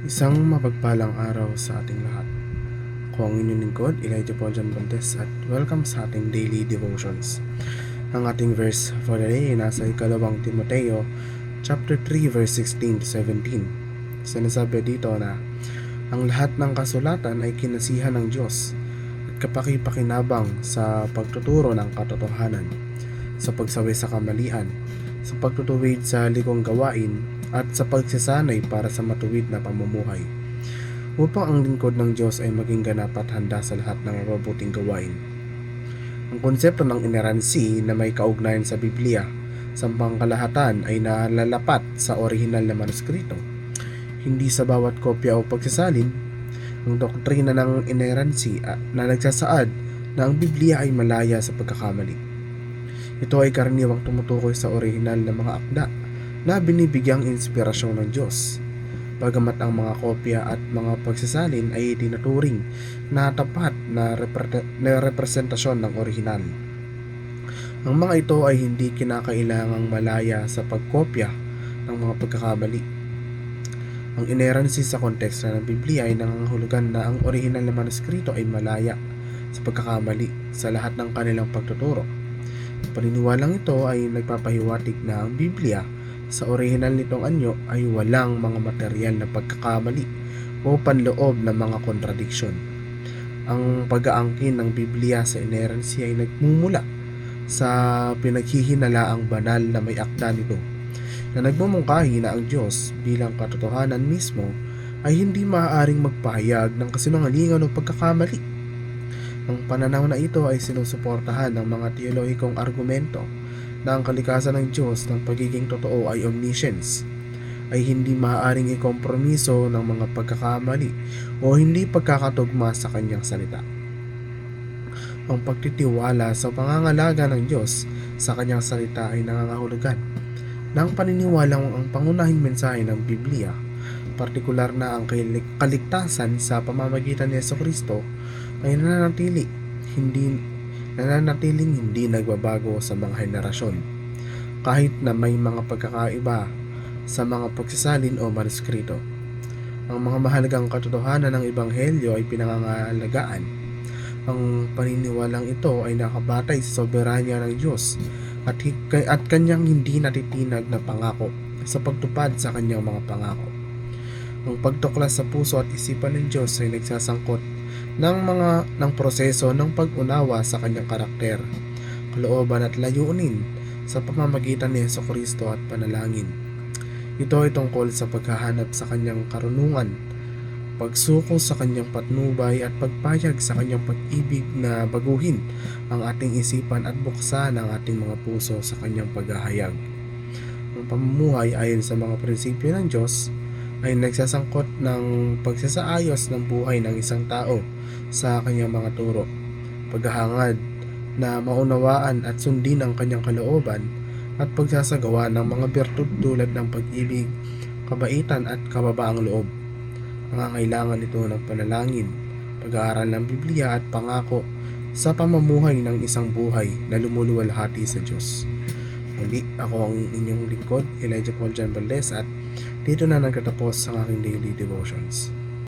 Isang mapagpalang araw sa ating lahat. Ako ang inyong lingkod, Elijah Paul John Valdez, at welcome sa ating daily devotions. Ang ating verse for the day ay nasa ikalawang Timoteo chapter 3 verse 16 to 17. Sinasabi dito na ang lahat ng kasulatan ay kinasihan ng Diyos at kapaki-pakinabang sa pagtuturo ng katotohanan, sa pagsawi sa kamalian, sa pagtutuwid sa likong gawain, at sa pagsasanay para sa matuwid na pamumuhay, upang ang lingkod ng Diyos ay maging ganap at handa sa lahat ng mabubuting gawain. Ang konsepto ng inerrancy na may kaugnayan sa Biblia sa pangkalahatan ay nalalapat sa orihinal na manuskrito, hindi sa bawat kopya o pagsasalin. Ang doktrina ng inerrancy na nagsasaad na ang Biblia ay malaya sa pagkakamali. Ito ay karaniwang tumutukoy sa orihinal na mga akda na binibigyang inspirasyon ng Diyos, bagamat ang mga kopya at mga pagsasalin ay tinuturing na tapat na representasyon ng orihinal. Ang mga ito ay hindi kinakailangang malaya sa pagkopya ng mga pagkakamali. Ang inerrancy sa konteksto ng Biblia ay nangangahulugan na ang orihinal na manuskrito ay malaya sa pagkakamali sa lahat ng kanilang pagtuturo. Ang paniniwalang ito ay nagpapahiwatig na ang Biblia sa orihinal nitong anyo ay walang mga materyal na pagkakamali o panloob na mga kontradiksyon. Ang pag-aangkin ng Biblia sa inerrancy ay nagmumula sa pinaghihinalaang banal na may akda nito, na nagmumungkahi na ang Diyos bilang katotohanan mismo ay hindi maaaring magpahayag ng kasinungalingan o pagkakamali. Ang pananaw na ito ay sinusuportahan ng mga teolohikong argumento na ang kalikasan ng Diyos ng pagiging totoo ay omniscience, ay hindi maaaring ikompromiso ng mga pagkakamali o hindi pagkakatugma sa kanyang salita. Ang pagtitiwala sa pangangalaga ng Diyos sa kanyang salita ay nangangahulugan ng paniniwalang ang pangunahing mensahe ng Biblia, partikular na ang kaligtasan sa pamamagitan ni Jesucristo, ay nananatiling hindi nagbabago sa mga henerasyon, kahit na may mga pagkakaiba sa mga pagsasalin o manuskrito. Ang mga mahalagang katotohanan ng Ebanghelyo ay pinangangalagaan. Ang paniniwalang ito ay nakabatay sa soberanya ng Diyos at kanyang hindi natitinag na pangako sa pagtupad sa kanyang mga pangako. Ang pagtuklas sa puso at isipan ng Diyos ay nagsasangkot ng proseso ng pag-unawa sa kanyang karakter, kalooban at layunin sa pamamagitan ni Jesucristo at panalangin. Ito ay tungkol sa paghahanap sa kanyang karunungan, pagsuko sa kanyang patnubay at pagpayag sa kanyang pag-ibig na baguhin ang ating isipan at buksan ang ating mga puso sa kanyang paghahayag. Ang pamumuhay ayon sa mga prinsipyo ng Diyos ay nagsasangkot ng pagsasaayos ng buhay ng isang tao sa kanyang mga turo, paghahangad na maunawaan at sundin ang kanyang kalooban, at pagsasagawa ng mga bertud tulad ng pag-ibig, kabaitan at kababaang loob. Nangangailangan ito ng panalangin, pag-aaral ng Biblia at pangako sa pamumuhay ng isang buhay na lumuluwalhati sa Diyos. Muli, ako ang inyong lingkod, Elijah Paul John Valdez, at dito na nagtatapos ang aking daily devotions.